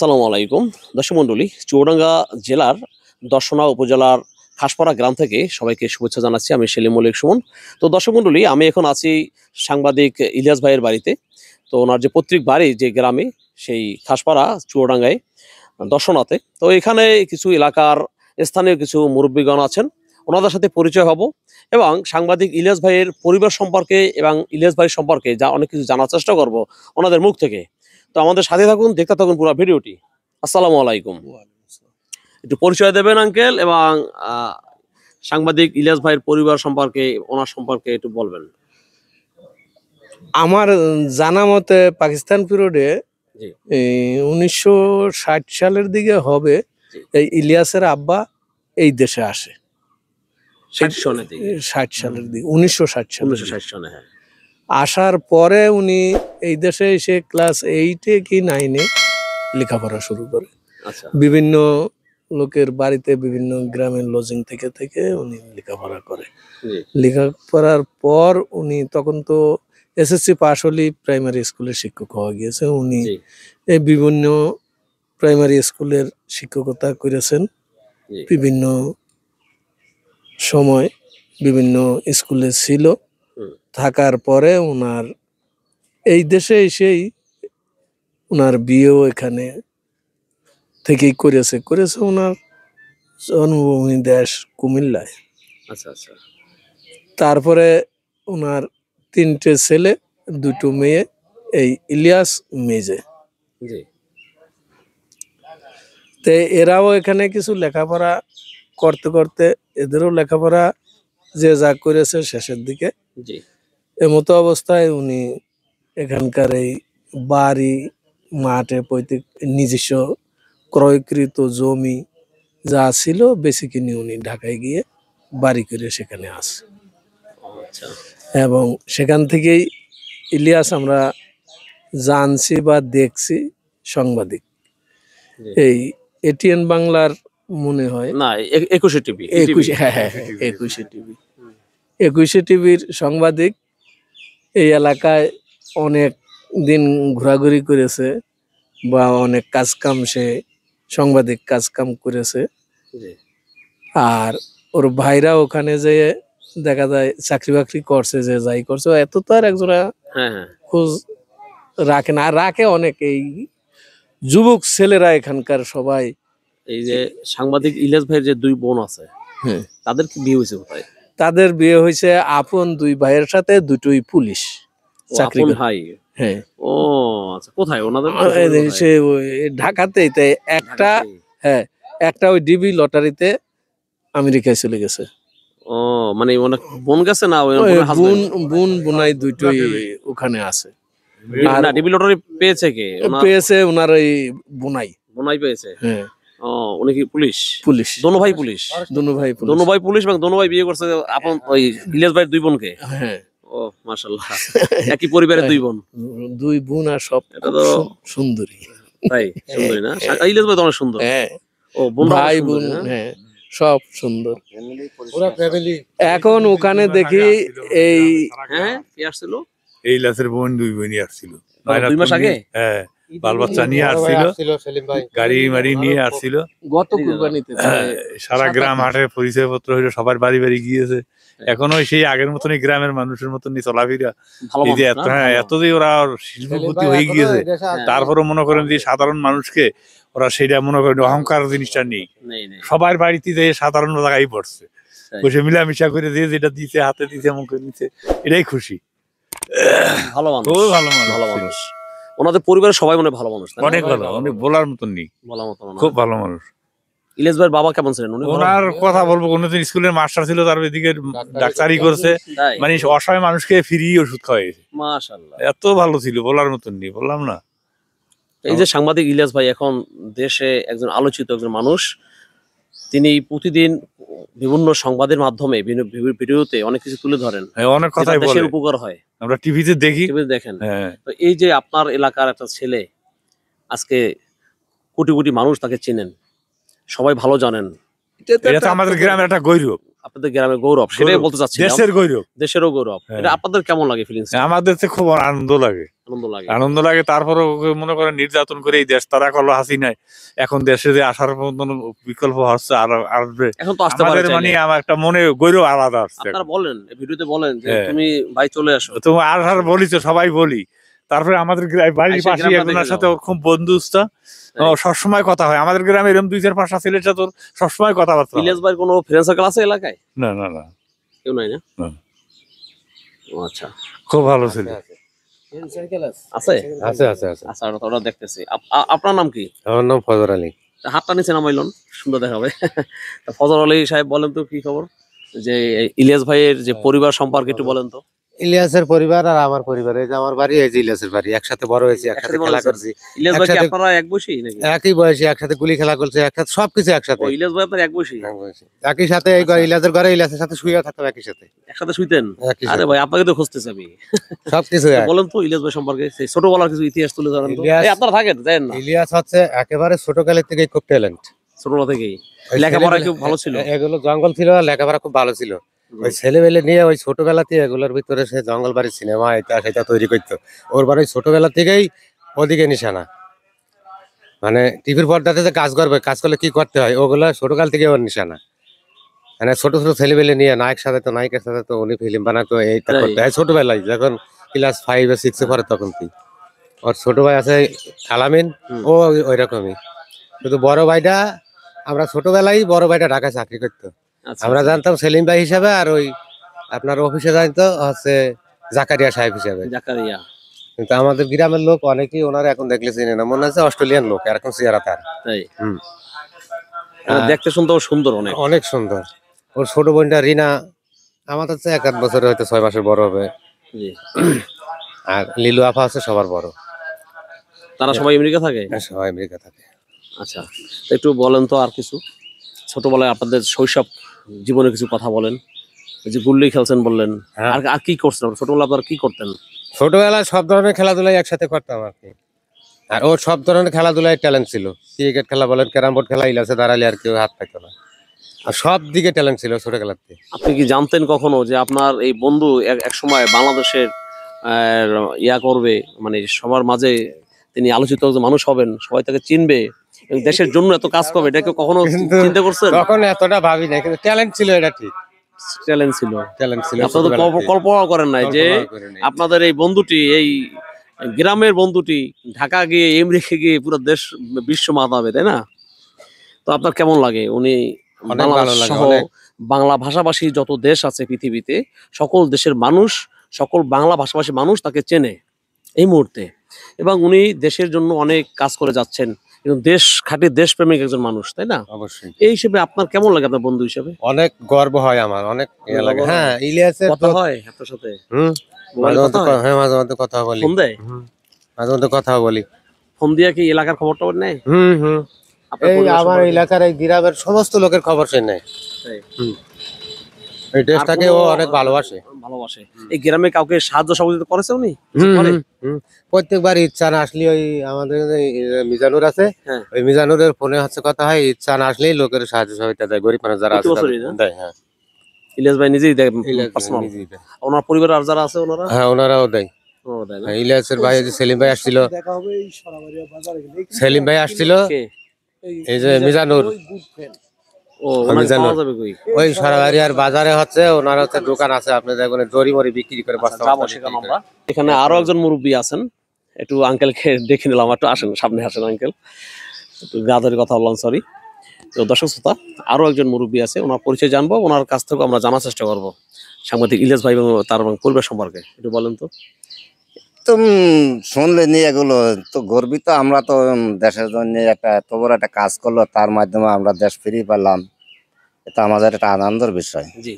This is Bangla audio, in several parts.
আসসালামু আলাইকুম দর্শক মণ্ডলী, চুয়াডাঙ্গা জেলার দর্শনা উপজেলার খাসপাড়া গ্রাম থেকে সবাইকে শুভেচ্ছা জানাচ্ছি। আমি সেলিম মল্লিক সুমন। তো দর্শক মণ্ডলী, আমি এখন আছি সাংবাদিক ইলিয়াস ভাইয়ের বাড়িতে। তো ওনার যে পৈতৃক বাড়ি যে গ্রামে, সেই খাসপাড়া চুয়াডাঙ্গায় দর্শনাতে। তো এখানে কিছু এলাকার স্থানীয় কিছু মুরব্বীগণ আছেন, ওনাদের সাথে পরিচয় হব এবং সাংবাদিক ইলিয়াস ভাইয়ের পরিবার সম্পর্কে এবং ইলিয়াস ভাই সম্পর্কে যা অনেক কিছু জানার চেষ্টা করব ওনাদের মুখ থেকে। তো আমাদের সাথে থাকুন, দেখতে থাকুন পুরো ভিডিওটি। আসসালামু আলাইকুম। একটু পরিচয় দেবেন আঙ্কেল, এবং সাংবাদিক ইলিয়াস ভাইয়ের পরিবার সম্পর্কে, ওনার সম্পর্কে একটু বলবেন। আমার জানা মতে পাকিস্তান পিরিয়ডে 1960 সালের দিকে হবে এই ইলিয়াসের আব্বা এই দেশে আসে। 60 সালের দিকে 1960 সনে, হ্যাঁ। আসার পরে উনি এই দেশে এসে ক্লাস 8-এ কি 9-এ লেখাপড়া শুরু করে। আচ্ছা। বিভিন্ন লোকের বাড়িতে, বিভিন্ন গ্রামের লজিং থেকে থেকে উনি লেখাপড়া করে। লেখাপড়ার পর উনি তখন তো এসএসসি পাস হলে প্রাইমারি স্কুলের শিক্ষক হওয়া গিয়েছে। উনি এই বিভিন্ন প্রাইমারি স্কুলের শিক্ষকতা করেছেন। বিভিন্ন সময় বিভিন্ন স্কুলে ছিল। থাকার পরে ওনার এই দেশে এসেই ওনার বিয়েও এখানে থেকেই করেছে। ওনার জন্মভূমি দেশ কুমিল্লায়। আচ্ছা আচ্ছা। তারপরে ওনার 3টে ছেলে, 2টো মেয়ে। এই ইলিয়াস মেজে। তো এরাও এখানে কিছু লেখাপড়া করতে করতে এদেরও লেখাপড়া যে যা করেছে শেষের দিকে। এমতো অবস্থায় উনি এখানকার এই বাড়ি, মাঠে পৈতৃক নিজস্ব ক্রয়কৃত জমি যা ছিল বেশি কিনে উনি ঢাকায় গিয়ে বাড়ি করে সেখানে আসে। এবং সেখান থেকেই ইলিয়াস আমরা জানছি বা দেখছি সাংবাদিক এই এটিএন বাংলার মনে হয় না 21 টিভি, 21 টিভির সাংবাদিক। এই এলাকায় অনেক দিন ঘোরাঘুরি করেছে বা অনেক কাজকাম, সে সাংবাদিক কাজকাম করেছে। আর ওর ভাইরা ওখানে যে দেখা যায় চাকরি বাকরি করছে, যে যাই করছে, এত তো আর একজনা খোঁজ রাখে না। আর রাখে অনেক এই যুবক ছেলেরা এখানকার সবাই। এই যে সাংবাদিক ইলিয়াস ভাইয়ের যে 2 বোন আছে, তাদের কি বিয়ে হয়েছে কোথায়? তাদের বিয়ে হয়েছে আপন 2 ভাইয়ের সাথে, দুটোই পুলিশ চাকরি করে। হ্যাঁ। ও আচ্ছা, কোথায় ওনাদের? সে ঢাকাতেই। তাই একটা, হ্যাঁ, একটা ওই ডিবি লটারিতে আমেরিকায় চলে গেছে। ও মানে অনেক বোন গেছে না? বোন বোনাই দুটোই ওখানে আছে। আর ডিবি লটারি পেয়েছে কে? পেয়েছে ওনার ওই বোনাই পেয়েছে। হ্যাঁ। ও উনি কি পুলিশ? দোনো ভাই পুলিশ। এবং দোনো ভাই বিয়ে করছে আপন ওই ইলিয়াস ভাইয়ের 2 বোনকে। হ্যাঁ। ও মাশাআল্লাহ, একই পরিবারের 2 বোন। 2 বোন আর সব সুন্দরী। তাই সুন্দরী না? ইলিয়াস ভাই তো অনেক সুন্দর। হ্যাঁ। ও বোন, ভাই বোন, হ্যাঁ, সব সুন্দর। এখন ওখানে দেখি এই কি আসছিল, এই ইলিয়াসের বোন 2 বোনই আসছিল 2 মাস আগে। হ্যাঁ, বাল বাচ্চা নিয়ে আসছিল, গাড়ি মারি নিয়ে আসছিল। গত কুরবানিতে সারা গ্রাম হাটে পরিচয় পত্র হইলো, সবার বাড়ি বাড়ি গিয়েছে। এখনো সেই আগের মতনই গ্রামের মানুষের মতনই চলাফেরা। এই যে এত যে ওরা শিল্পপতি হয়ে গিয়েছে, তারপরও মনে করেন যে সাধারণ মানুষকে ওরা সেটা মনে করেন অহংকার জিনিসটা নেই। সবার বাড়িতে যে সাধারণ জায়গায় পড়ছে, বসে মিলামিশা করে যে যেটা দিতে, হাতে দিতে, মুখে দিতে, এটাই খুশি। ভালো মানুষ, খুব ভালো মানুষ। ওনাদের পরিবারের সবাই মনে ভালো মানুষ, অনেক ভালো, অনেক বলার মতন নেই, খুব ভালো মানুষ। ইলিয়াস ভাইয়ের বাবা কেমন ছিলেন? ওনার কথা বলবো, কোনদিন স্কুলের মাস্টার ছিল, তার এদিকে ডাক্তারি করছে, মানে অসহায় মানুষকে ফ্রি ওষুধ খাওয়াইছে। মাশাআল্লাহ, এত ভালো ছিল, বলার মতন নেই, বললাম না। এই যে সাংবাদিক ইলিয়াস ভাই এখন দেশে একজন আলোচিত একজন মানুষ। তিনি প্রতিদিন বিভিন্ন সংবাদের মাধ্যমে ভিডিওতে অনেক কিছু তুলে ধরেন, অনেক কথাই বলে, দেশের উপকার হয়। আমরা টিভিতে দেখেন। তো এই যে আপনার এলাকার একটা ছেলে, আজকে কোটি কোটি মানুষ তাকে চেনেন, সবাই ভালো জানেন, এটা তো আমাদের গ্রামের একটা গৌরব। আপনাদের গ্রামের গৌরব, সেটাই গৌরব। বলতে চাচ্ছি। দেশের গৌরব, দেশেরও গৌরব। হ্যাঁ। এটা আপনাদের কেমন লাগে ফিলিংস? আমাদের তো খুব আনন্দ লাগে, আনন্দ লাগে। আনন্দ লাগে। তারপরে মনে করেন নির্যাতন করে এই দেশ তারা করলো হাসিনায়, এখন দেশে যে আসার মতন বিকল্প হচ্ছে আর আসবে, এখন তো আসতে পারে আমাদের মানে চাইলে। আমার একটা মনে গৌরব আলাদা আসছে। আপনারা বলেন, এই ভিডিওতে বলেন যে হ্যাঁ। তুমি ভাই চলে আসো। তুমি আর বলি তো, সবাই বলি। তারপরে আমাদের বাড়ির আইসা পাশে গ্রামটা একজনের দেখে সাথে যাও। ওর খুব বন্ধুত্ব, সবসময় কথা হয়। আমাদের গ্রামে এরকম 2-4-5টা ছেলের সাথে ওর সবসময় কথাবার্তা হয়। ইলিয়াস ভাইয়ের কোনো ফ্রেন্ড সার্কেল আছে এলাকায়? না না না, কেউ নাই না? না। ও আচ্ছা, খুব ভালো ছেলে। আছে আছে আছে আছে। আচ্ছা, ওরা দেখতেছি। আপনার নাম কি? আমার নাম ফজর আলী। হাতটা নিচে নামাইলন, সুন্দর দেখাবে। তা ফজর আলী সাহেব বলেন তো কি খবর, যে ইলিয়াস ভাইয়ের যে পরিবার সম্পর্কে একটু বলেন তো। ইলিয়াসের পরিবার আর আমার পরিবার, এই যে আমার বাড়ি, এই যে ইলিয়াসের বাড়ি, একসাথে বড় হয়েছি, একসাথে বড় খেলা হয়েছেন? করছি, ইলিয়াস ভাই কি একসাথে- আপনারা এক বয়সী নাকি? একই বয়সী, একসাথে গুলি খেলা করছি, একসাথে সবকিছু একসাথে। ও, ইলিয়াস ভাই আপনার এক বয়সী? একই সাথে এই ঘরে, আচ্ছা। ইলিয়াসের ঘরে ইলিয়াসের সাথে শুয়ে থাকতাম একই সাথে, একসাথে শুইতেন? একই আরে সাথে। ভাই, আপনাকে তো খুঁজতেছি আমি। সবকিছু এক। বলেন তো ইলিয়াস ভাই সম্পর্কে, সেই ছোটবেলার কিছু ইতিহাস তুলে ধরেন তো। ইলিয়াস- এই আপনারা থাকেন জানেন না? ইলিয়াস হচ্ছে একেবারে ছোটকালের থেকেই খুব ট্যালেন্ট। ছোটবেলা থেকেই লেখাপড়া খুব ভালো ছিল। এগুলো জঙ্গল ছিল, লেখাপড়া খুব ভালো ছিল। হুম। ওই ছেলেবেলে নিয়ে ওই ছোটবেলাতে এগুলোর ভিতরে সে জঙ্গল বাড়ির সিনেমা এটা সেটা তৈরি করতো। ওর বাড়ি ছোটবেলা থেকেই ওদিকে নিশানা, মানে টিভির পর্দাতে যে কাজ করবে, কাজ করলে কি করতে হয় ওগুলো ছোটকাল থেকে ওর নিশানা। মানে ছোট ছোট ছেলেবেলে নিয়ে নায়কের সাথে তো উনি ফিল্ম বানাতো, এইটা তাই? করতে হয় ছোটবেলায়, যখন ক্লাস 5 বা 6 পড়ে তখন কি। ওর ছোট ভাই আছে আলামিন, হুম। ও ওই রকমই। শুধু বড় ভাইটা, আমরা ছোটবেলায় বড় ভাইটা ঢাকায় চাকরি করতো, আচ্ছা, আমরা আচ্ছা। জানতাম সেলিম ভাই হিসাবে, আর ওই আপনার অফিসে জানতো হচ্ছে জাকারিয়া সাহেব হিসাবে। জাকারিয়া। কিন্তু আমাদের গ্রামের লোক অনেকেই ওনারা এখন দেখলে চিনে না, মনে হচ্ছে অস্ট্রেলিয়ান লোক এরকম চেহারা তার। তাই? হুম। মানে দেখতে শুনতেও সুন্দর অনেক। অনেক সুন্দর। ওর ছোট বোনটা রিনা আমাদের চেয়ে 1-8 বছর, হয়তো 6 মাসের বড় হবে। জি। আর লিলু আপা হচ্ছে সবার বড়, তারা সবাই আমেরিকা থাকে? সবাই আমেরিকা থাকে। আচ্ছা, তো একটু বলেন তো আর কিছু, ছোটবেলায় আপনাদের শৈশব জীবনের কিছু কথা বলেন। এই যে গুল্লি খেলছেন বললেন, হ্যাঁ। আর আর কি করছেন ছোটবেলায়, আপনারা কি করতেন? ছোটবেলায় সব ধরনের খেলাধুলাই একসাথে করতাম আর কি। আর ওর সব ধরনের খেলাধুলায় ট্যালেন্ট ছিল, ক্রিকেট খেলা বলেন, ক্যারাম বোর্ড খেলা, ইলাসে দাঁড়ালে আর কেউ হাত পাইতো না। আর সব দিকে ট্যালেন্ট ছিল ছোটবেলাতে। আপনি কি জানতেন কখনো যে আপনার এই বন্ধু এক সময় বাংলাদেশের ইয়া করবে, মানে সবার মাঝে তিনি আলোচিত একজন মানুষ হবেন, সবাই তাকে চিনবে এবং দেশের জন্য এত কাজ করবে, এটা কি কখনো কিন্তু চিন্তা করছেন? তখন এতটা ভাবি নাই, কিন্তু ট্যালেন্ট ছিল, এটা ঠিক, ট্যালেন্ট ছিল। ট্যালেন্ট ছিল। আপনারা তো কল্পনা করেন নাই যে আপনাদের এই বন্ধুটি, এই গ্রামের বন্ধুটি ঢাকা গিয়ে আমেরিকা গিয়ে পুরো দেশ বিশ্ব মাতাবে, তাই না? তো আপনার কেমন লাগে উনি অনেক ভালো বাংলাদেশ লাগে, সহ অনেক। বাংলা ভাষাভাষী যত দেশ আছে পৃথিবীতে, সকল দেশের মানুষ, সকল বাংলা ভাষাভাষী মানুষ তাকে চেনে এই মুহূর্তে, এবং উনি দেশের জন্য অনেক কাজ করে যাচ্ছেন এবং খাঁটি দেশপ্রেমিক একজন মানুষ, তাই না? অবশ্যই এই হিসেবে আপনার কেমন লাগে আপনার বন্ধু হিসেবে? অনেক গর্ব হয় আমার, অনেক ইয়ে লাগে। গর্ব হয়? হ্যাঁ, ইলিয়াসের কথা হয় আপনার সাথে? হুম, মোবাইলে মাঝে কথা মধ্যে হয়? হ্যাঁ, মাঝে মধ্যে কথা বলি। ফোন দেয়? হুম, মাঝে মধ্যে কথা বলি। ফোন দিয়ে কি এলাকার খবর টবর নেয়? হুম হুম। আপনার এই পরিবার আমার সম্পর্কে? এলাকার এই গ্রামের সমস্ত লোকের খবর সে নেয়। তাই? এই আর দেশটাকে ও কোনো- অনেক ভালোবাসে। ভালোবাসে। এই গ্রামে কাউকে সাহায্য সহযোগিতা করেছে উনি? হুম, করে? হুম, হুম। প্রত্যেকবার ইচ্ছা না আসলে ওই আমাদের এই মিজানুর আছে, হ্যাঁ। ওই মিজানুরের ফোনে হচ্ছে কথা হয়, ইচ্ছা না আসলেই লোকের সাহায্য সহযোগিতা দেয়, গরিব মানুষ যারা প্রতি আছে বছরই তাদের না? দেয়। হ্যাঁ, ইলিয়াস ভাই নিজেই দেয় ইলিয়াস পার্সোনাল? নিজেই দেয়। ওনার পরিবারের আর যারা আছে ওনারা? হ্যাঁ, ওনারাও দেয়। ও দেয় না? হ্যাঁ, ইলিয়াসের ভাই এই যে সেলিম ভাই আসছিল, সেলিম ভাই আসছিল, কে? এই যে মিজানুর, ও ওনাকে জানো। পাওয়া যাবে কই? ওই সরাবাড়িয়ার বাজারে হচ্ছে ওনার হচ্ছে দোকান আছে, আপনি দেখবেন দড়ি মরি বিক্রি করে, বস্তা যাবো বস্তা সেখানে বিক্রি আমরা। করে। এখানে আরো একজন মুরব্বী আছেন, একটু আঙ্কেলকে দেখে নিলাম, একটু আসেন, সামনে আসেন আঙ্কেল, একটু গাদের কথা বললাম, সরি। তো দর্শক শ্রোতা, আরো একজন মুরব্বী আছে, ওনার পরিচয় জানবো, ওনার কাছ থেকে আমরা জানার চেষ্টা করবো সাংবাদিক ইলিয়াস ভাই এবং তার পরিবার সম্পর্কে। একটু বলেন তো। তুমি শুনলে নি এগুলো তো গর্বিত আমরা তো, দেশের জন্য একটা এত বড় একটা কাজ করলো, তার মাধ্যমে আমরা দেশ ফিরে পেলাম, এটা আমাদের একটা আনন্দের বিষয়। জি।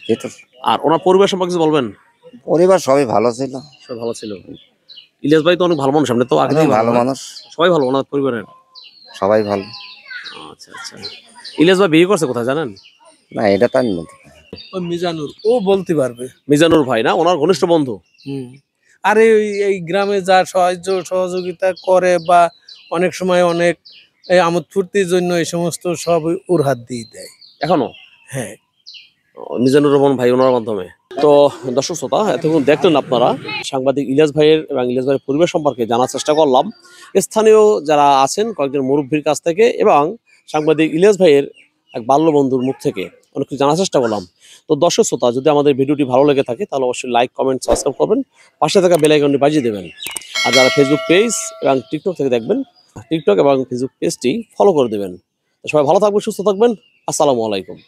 কিন্তু আর ওনার পরিবার সম্পর্কে কিছু বলবেন? পরিবার সবই ভালো ছিল, সব ভালো ছিল। ইলিয়াস ভাই তো অনেক ভালো মানুষ, আপনি তো আগে অনেক থেকেই ভালো না? মানুষ, সবাই ভালো ওনার পরিবারের? সবাই ভালো। আচ্ছা আচ্ছা। ইলিয়াস ভাই বিয়ে করছে কোথায় জানেন? না, এটা তো আমি বলতে পারি না। ওই মিজানুর, ও বলতে পারবে। মিজানুর ভাই না, ওনার ঘনিষ্ঠ বন্ধু? হুম। আর এই গ্রামে যা সাহায্য সহযোগিতা করে, বা অনেক সময় অনেক এই আমোদ ফুর্তির জন্য এই সমস্ত সব ওর হাত দিয়ে দেয়। এখনো? হ্যাঁ। মিজানুর রহমান ভাই ওনার মাধ্যমে। তো দর্শক শ্রোতা, এতক্ষণ দেখলেন আপনারা সাংবাদিক ইলিয়াস ভাইয়ের এবং ইলিয়াস ভাইয়ের পরিবেশ সম্পর্কে জানার চেষ্টা করলাম স্থানীয় যারা আছেন কয়েকজন মুরব্বীর কাছ থেকে এবং সাংবাদিক ইলিয়াস ভাইয়ের এক বাল্য বন্ধুর মুখ থেকে অনেক কিছু জানার চেষ্টা করলাম। তো দর্শক শ্রোতা, যদি আমাদের ভিডিওটি ভালো লেগে থাকে তাহলে অবশ্যই লাইক, কমেন্ট, সাবস্ক্রাইব করবেন, পাশে থাকা বেল আইকনটি বাজিয়ে দেবেন। আর যারা ফেসবুক পেজ এবং টিকটক থেকে দেখবেন, টিকটক এবং ফেসবুক পেজটি ফলো করে দেবেন। তো সবাই ভালো থাকবেন, সুস্থ থাকবেন। আসসালামু আলাইকুম।